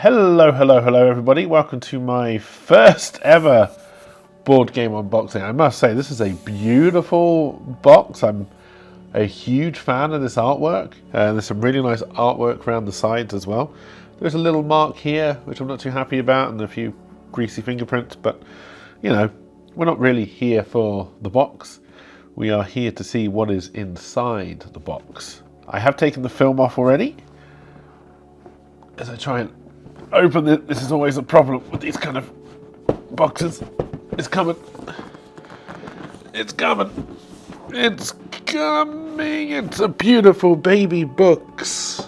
Hello everybody. Welcome to my first ever board game unboxing. I must say this is a beautiful box. I'm a huge fan of this artwork. There's some really nice artwork around the sides as well. There's a little mark here which I'm not too happy about and a few greasy fingerprints, but you know, we're not really here for the box. We are here to see what is inside the box. I have taken the film off already. As I try and open it, this is always a problem with these kind of boxes. It's coming. It's coming. It's coming. It's a beautiful baby box.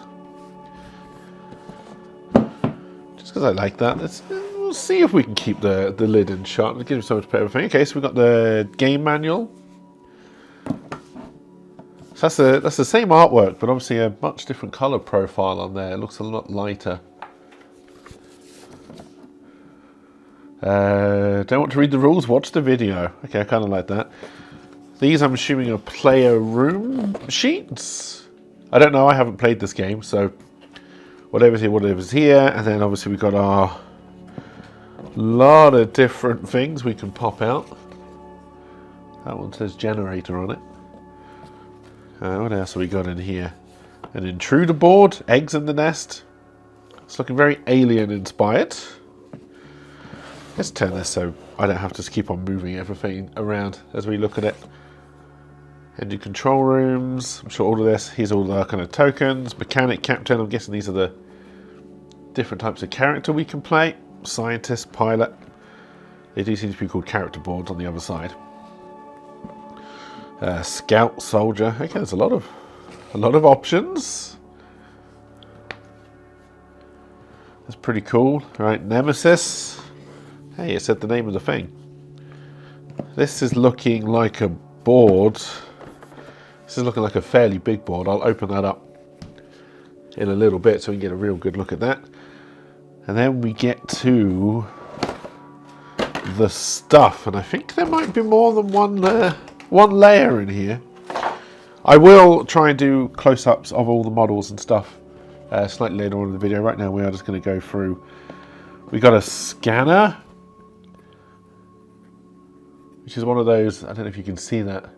Just because I like that. We'll see if we can keep the lid in shot. It'll give you so much better everything. Okay, so we've got the game manual. So that's the same artwork, but obviously a much different color profile on there. It looks a lot lighter. Don't want to read the rules? Watch the video. Okay, I kind of like that. These, I'm assuming, are player room sheets. I don't know. I haven't played this game, so whatever's here, whatever's here. And then obviously we've got our lot of different things we can pop out. That one says generator on it. What else have we got in here? An intruder board, eggs in the nest. It's looking very alien inspired. Let's turn this so I don't have to keep on moving everything around as we look at it. Engine control rooms. I'm sure all of this. Here's all the kind of tokens. Mechanic, captain. I'm guessing these are the different types of character we can play. Scientist, pilot. They do seem to be called character boards on the other side. Scout, soldier. Okay, there's a lot of options. That's pretty cool. Right, Nemesis. Hey, it said the name of the thing. This is looking like a board. This is looking like a fairly big board. I'll open that up in a little bit so we can get a real good look at that. And then we get to the stuff, and I think there might be more than one layer in here. I will try and do close-ups of all the models and stuff slightly later on in the video. Right now we are just going to go through. We got a scanner, which is one of those, I don't know if you can see that.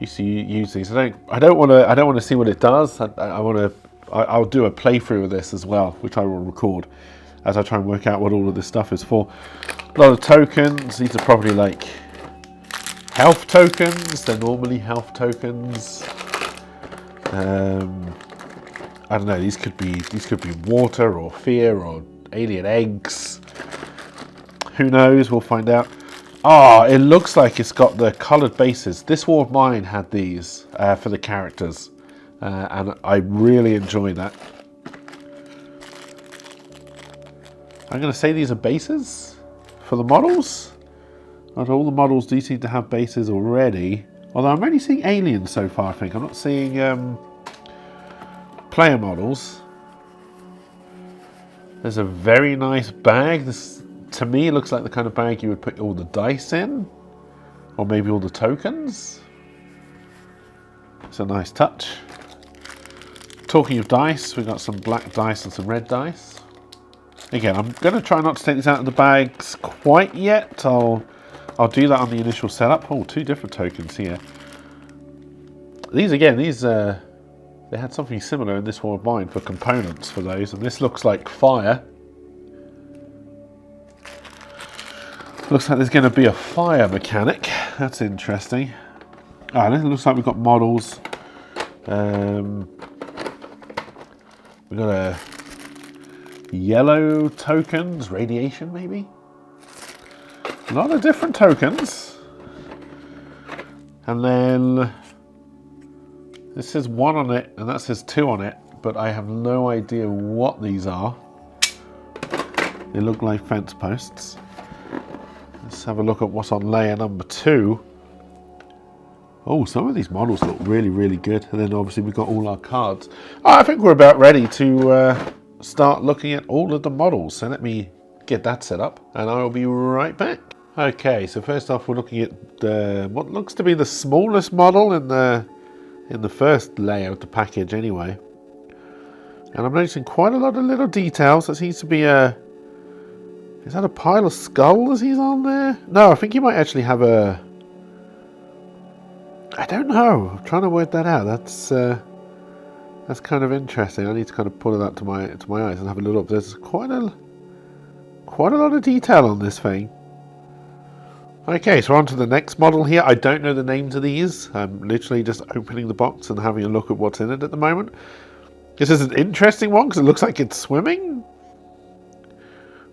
Used to use these. I don't want to see what it does. I'll do a playthrough of this as well, which I will record as I try and work out what all of this stuff is for. A lot of tokens. These are probably like health tokens. They're normally health tokens. I don't know. These could be water or fear or alien eggs. Who knows? We'll find out. Ah, it looks like it's got the coloured bases. This War of Mine had these for the characters, and I really enjoy that. I'm going to say these are bases for the models. Not all the models do seem to have bases already. Although I'm only seeing aliens so far, I think. I'm not seeing player models. There's a very nice bag. This, to me, looks like the kind of bag you would put all the dice in. Or maybe all the tokens. It's a nice touch. Talking of dice, we've got some black dice and some red dice. Again, I'm going to try not to take these out of the bags quite yet. I'll do that on the initial setup. Oh, two different tokens here. These again, they had something similar in this War of Mine for components for those, and this looks like fire. Looks like there's going to be a fire mechanic. That's interesting. Ah, and it looks like we've got models. We've got a yellow tokens, radiation maybe. A lot of different tokens. And then this says 1 on it and that says 2 on it, but I have no idea what these are. They look like fence posts. Let's have a look at what's on layer number 2. Oh, some of these models look really, really good. And then obviously we've got all our cards. Oh, I think we're about ready to start looking at all of the models. So let me get that set up and I will be right back. Okay, so first off we're looking at what looks to be the smallest model in the first layer of the package anyway. And I'm noticing quite a lot of little details. That seems to be a... Is that a pile of skulls he's on there? No, I think he might actually have a... I don't know. I'm trying to work that out. That's kind of interesting. I need to kind of pull it up to my eyes and have a look up. There's quite a lot of detail on this thing. Okay, so on to the next model here. I don't know the names of these. I'm literally just opening the box and having a look at what's in it at the moment. This is an interesting one because it looks like it's swimming.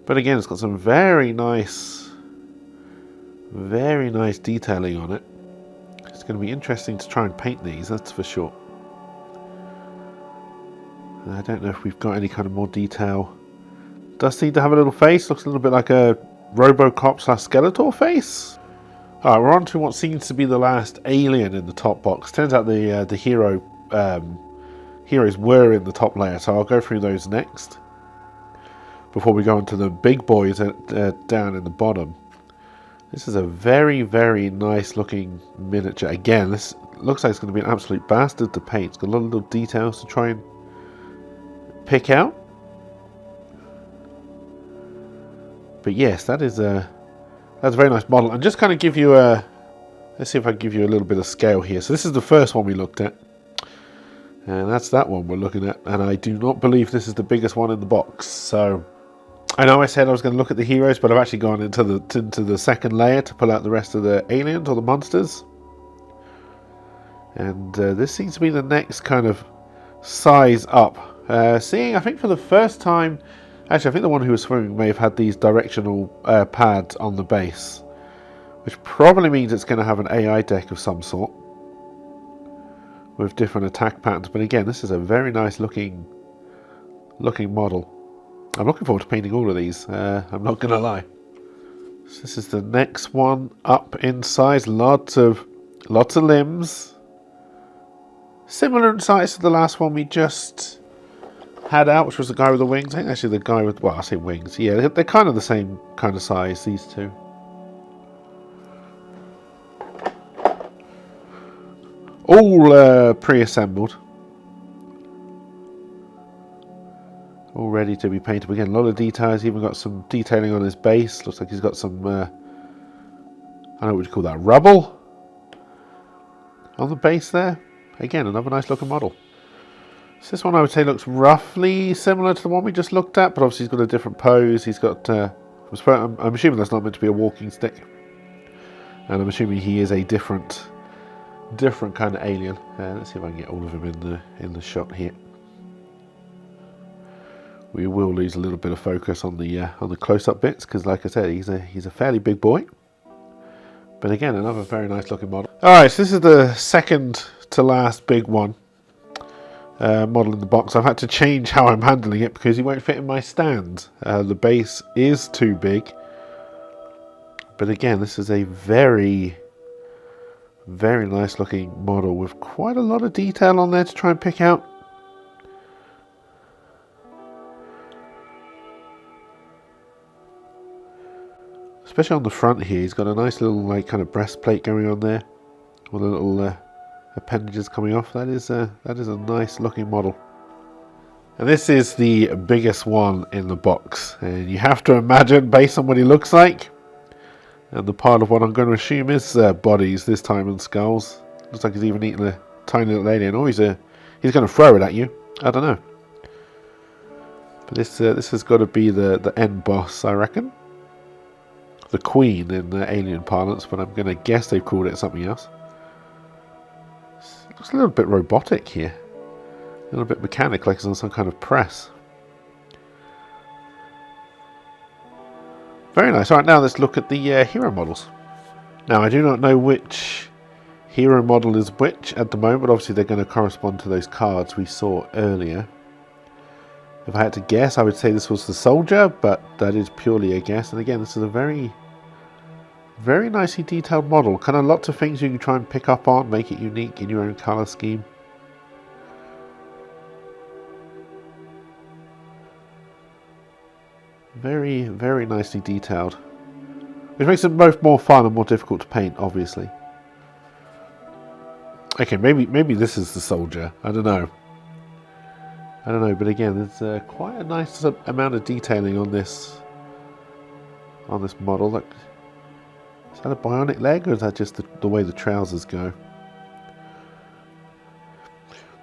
But again, it's got some very nice detailing on it. It's going to be interesting to try and paint these, that's for sure. I don't know if we've got any kind of more detail. Does seem to have a little face. Looks a little bit like a Robocop / Skeletor face. Alright, we're on to what seems to be the last alien in the top box. Turns out the heroes were in the top layer, so I'll go through those next. Before we go on to the big boys down in the bottom. This is a very, very nice looking miniature. Again, this looks like it's going to be an absolute bastard to paint. It's got a lot of little details to try and pick out. But yes, that's a very nice model. And just kind of give you a... Let's see if I can give you a little bit of scale here. So this is the first one we looked at. And that's that one we're looking at. And I do not believe this is the biggest one in the box. So... I know I said I was going to look at the heroes, but I've actually gone into the second layer to pull out the rest of the aliens or the monsters. And this seems to be the next kind of size up. Seeing, I think for the first time, actually I think the one who was swimming may have had these directional pads on the base. Which probably means it's going to have an AI deck of some sort. With different attack patterns. But again, this is a very nice looking model. I'm looking forward to painting all of these, I'm not going to lie. So this is the next one up in size, lots of limbs. Similar in size to the last one we just had out, which was the guy with the wings. I think actually the guy with, well, I say wings, yeah, they're kind of the same kind of size, these two. All pre-assembled. All ready to be painted. Again, a lot of details. Even got some detailing on his base. Looks like he's got some, I don't know what you call that, rubble on the base there. Again, another nice looking model. So this one I would say looks roughly similar to the one we just looked at, but obviously he's got a different pose. He's got, I'm assuming that's not meant to be a walking stick. And I'm assuming he is a different kind of alien. Let's see if I can get all of them in the shot here. We will lose a little bit of focus on the close-up bits because, like I said, he's a fairly big boy. But again, another very nice looking model. All right, so this is the second to last big one model in the box. I've had to change how I'm handling it because he won't fit in my stand. The base is too big. But again, this is a very, very nice looking model with quite a lot of detail on there to try and pick out. Especially on the front here, he's got a nice little like kind of breastplate going on there, with a little appendages coming off. That is a nice looking model. And this is the biggest one in the box. And you have to imagine, based on what he looks like, and the part of what I'm going to assume is bodies this time and skulls. Looks like he's even eating a tiny little alien. Oh, he's going to throw it at you. I don't know. But this has got to be the end boss, I reckon. The Queen in the alien parlance, but I'm going to guess they've called it something else. It looks a little bit robotic here. A little bit mechanical, like it's on some kind of press. Very nice. Alright, now let's look at the hero models. Now, I do not know which hero model is which at the moment, but obviously they're going to correspond to those cards we saw earlier. If I had to guess, I would say this was the soldier, but that is purely a guess. And again, this is a very, very nicely detailed model. Kind of lots of things you can try and pick up on, make it unique in your own colour scheme. Very, very nicely detailed. Which makes them both more fun and more difficult to paint, obviously. Okay, maybe this is the soldier. I don't know. I don't know, but again, there's quite a nice amount of detailing on this model. Like, is that a bionic leg, or is that just the way the trousers go?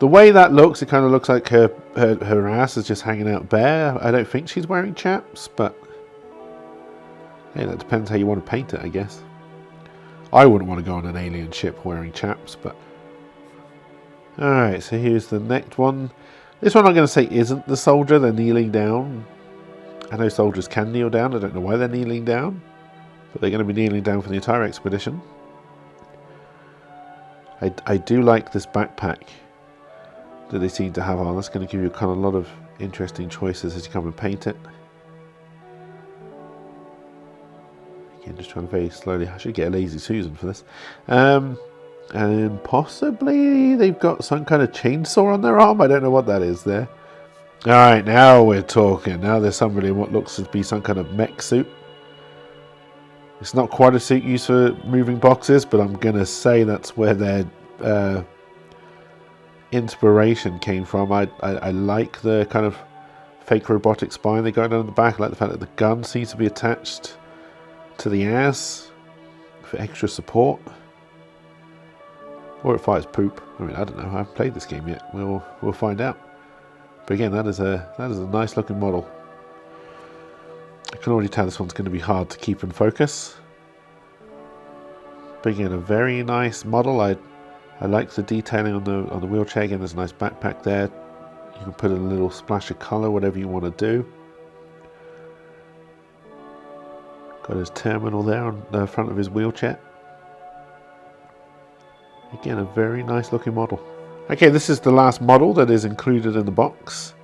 The way that looks, it kind of looks like her ass is just hanging out bare. I don't think she's wearing chaps, but hey, that depends how you want to paint it, I guess. I wouldn't want to go on an alien ship wearing chaps, but... Alright, so here's the next one. This one I'm going to say isn't the soldier. They're kneeling down. I know soldiers can kneel down. I don't know why they're kneeling down. But they're going to be kneeling down for the entire expedition. I do like this backpack that they seem to have on. That's going to give you kind of a lot of interesting choices as you come and paint it. Again, just trying very slowly. I should get a Lazy Susan for this. And possibly they've got some kind of chainsaw on their arm. I don't know what that is there. Alright, now we're talking. Now there's somebody in what looks to be some kind of mech suit. It's not quite a suit used for moving boxes, but I'm going to say that's where their inspiration came from. I like the kind of fake robotic spine they got down the back. I like the fact that the gun seems to be attached to the ass for extra support. Or it fires poop. I mean, I don't know. I haven't played this game yet. We'll find out. But again, that is a nice looking model. I can already tell this one's going to be hard to keep in focus. But again, a very nice model. I like the detailing on the wheelchair. Again, there's a nice backpack there. You can put in a little splash of colour, whatever you want to do. Got his terminal there on the front of his wheelchair. Again, a very nice looking model. Okay, this is the last model that is included in the box.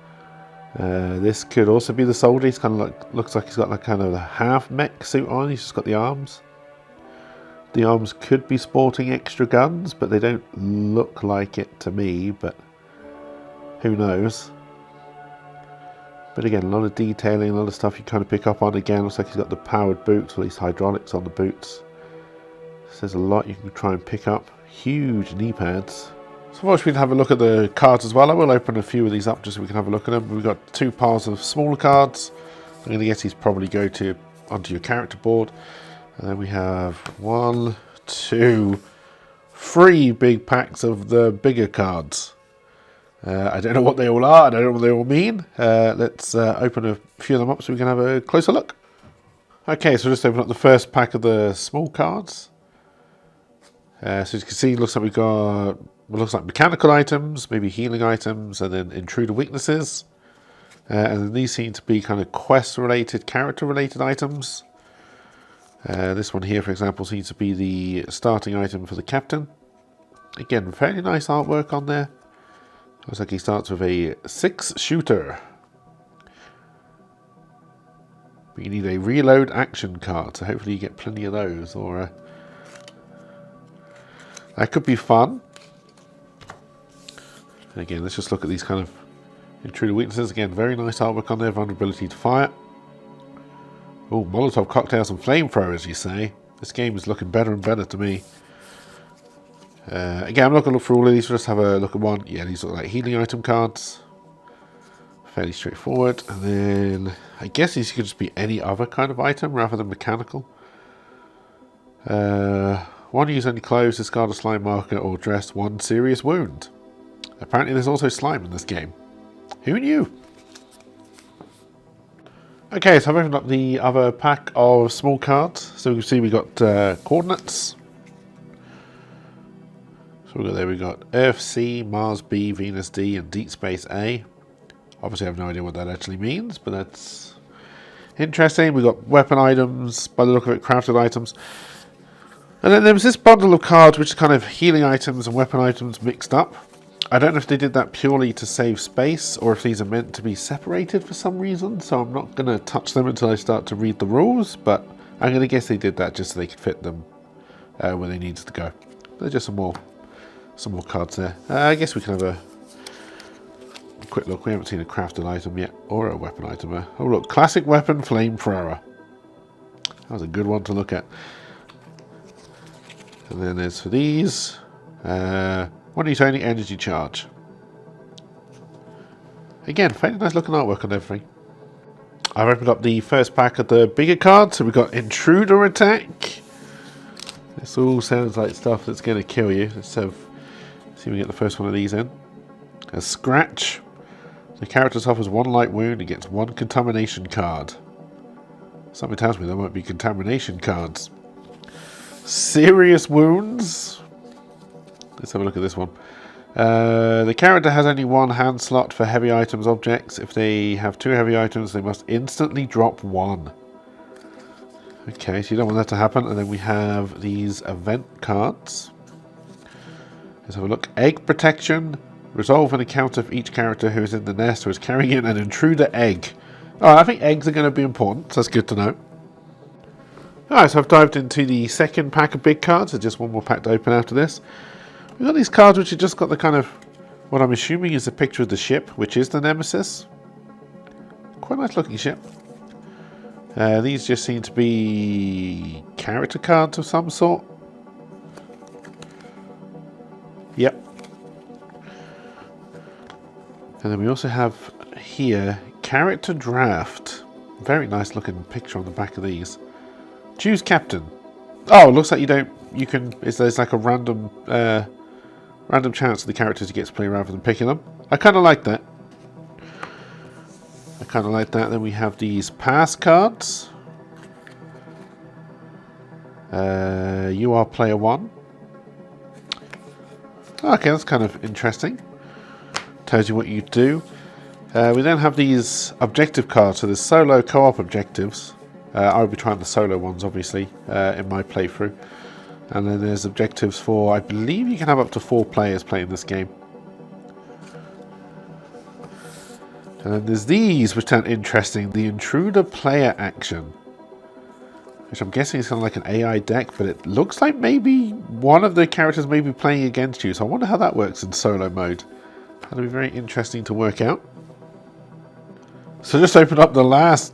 This could also be the soldier. He's kind of like, looks like he's got like kind of a half mech suit on. He's just got the arms. The arms could be sporting extra guns, but they don't look like it to me, but who knows. But again, a lot of detailing, a lot of stuff you kind of pick up on. Again, looks like he's got the powered boots, or at least hydraulics on the boots. So there's a lot you can try and pick up. Huge knee pads. So of course we can have a look at the cards as well. I will open a few of these up just so we can have a look at them. We've got 2 piles of smaller cards. I'm going to guess these probably go onto your character board. And then we have 1, 2, 3 big packs of the bigger cards. I don't know what they all are. I don't know what they all mean. Let's open a few of them up so we can have a closer look. Okay, so just open up the first pack of the small cards. So as you can see, it looks like we've got what looks like mechanical items, maybe healing items, and then intruder weaknesses. And then these seem to be kind of quest-related, character-related items. This one here, for example, seems to be the starting item for the captain. Again, fairly nice artwork on there. Looks like he starts with a 6-shooter. But you need a reload action card, so hopefully you get plenty of those, or that could be fun. And again, let's just look at these kind of intruder weaknesses. Again, very nice artwork on there. Vulnerability to fire. Oh, Molotov cocktails and flamethrowers, you say? This game is looking better and better to me. Again, I'm not going to look for all of these. We'll just have a look at one. Yeah, these look like healing item cards. Fairly straightforward. And then I guess these could just be any other kind of item rather than mechanical. One use only clothes, discard a slime marker, or dress 1 serious wound. Apparently there's also slime in this game. Who knew? Okay, so I've opened up the other pack of small cards. So you can see we got coordinates. So we got Earth C, Mars B, Venus D, and Deep Space A. Obviously I have no idea what that actually means, but that's interesting. We got weapon items, by the look of it, crafted items. And then there was this bundle of cards which is kind of healing items and weapon items mixed up. I don't know if they did that purely to save space or if these are meant to be separated for some reason, so I'm not going to touch them until I start to read the rules, but I'm going to guess they did that just so they could fit them where they needed to go. There's just some more cards there. I guess we can have a quick look. We haven't seen a crafted item yet, or a weapon item. Oh look, classic weapon, flamethrower. That was a good one to look at. And then there's for these, one use only energy charge. Again, fairly nice looking artwork on everything. I've opened up the first pack of the bigger cards. So we've got Intruder Attack. This all sounds like stuff that's going to kill you. Let's see if we get the first one of these in. A Scratch. The character suffers 1 light wound and gets 1 contamination card. Something tells me there might be contamination cards. Serious Wounds. Let's have a look at this one. The character has only 1 hand slot for heavy items objects. If they have 2 heavy items, they must instantly drop 1. Okay, so you don't want that to happen. And then we have these event cards. Let's have a look. Egg Protection. Resolve an encounter for each character who is in the nest or is carrying in an intruder egg. Alright, I think eggs are going to be important, so that's good to know. Alright, so I've dived into the second pack of big cards. There's just one more pack to open after this. We've got these cards which have just got the kind of, what I'm assuming is a picture of the ship, which is the Nemesis. Quite a nice looking ship. These just seem to be character cards of some sort. Yep. And then we also have here character draft. Very nice looking picture on the back of these. Choose captain. Oh, it looks like there's like a random chance of the characters you get to play rather than picking them. I kind of like that. Then we have these pass cards. You are player 1. Okay, that's kind of interesting. Tells you what you do. We then have these objective cards. So there's solo co-op objectives. I'll be trying the solo ones, obviously, in my playthrough. And then there's objectives for, I believe you can have up to 4 players playing this game. And then there's these, which sound interesting. The Intruder Player Action. Which I'm guessing is kind of like an AI deck, but it looks like maybe one of the characters may be playing against you. So I wonder how that works in solo mode. That'll be very interesting to work out. So just opened up the last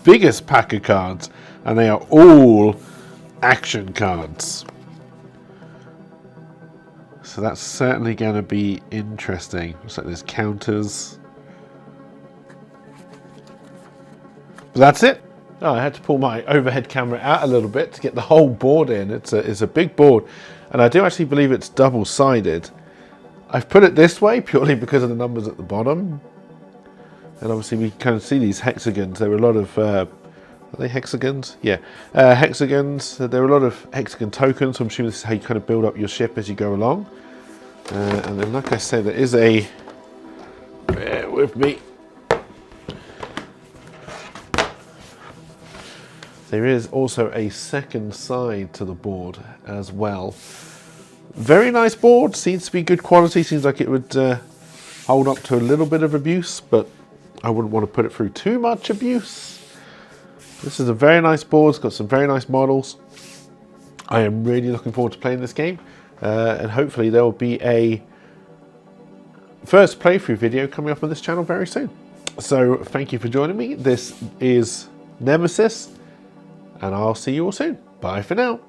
biggest pack of cards, and they are all action cards. So that's certainly going to be interesting. Looks like there's counters. But that's it. Oh, I had to pull my overhead camera out a little bit to get the whole board in. It's a big board, and I do actually believe it's double-sided. I've put it this way purely because of the numbers at the bottom. And obviously we kind of see these hexagons. There were a lot of, are they hexagons? Yeah, hexagons. There are a lot of hexagon tokens. So I'm assuming this is how you kind of build up your ship as you go along. And then, like I said, there is a, bear with me. There is also a second side to the board as well. Very nice board, seems to be good quality, seems like it would hold up to a little bit of abuse, but I wouldn't want to put it through too much abuse. This is a very nice board, it's got some very nice models. I am really looking forward to playing this game, and hopefully there will be a first playthrough video coming up on this channel very soon. So thank you for joining me. This is Nemesis, and I'll see you all soon. Bye for now.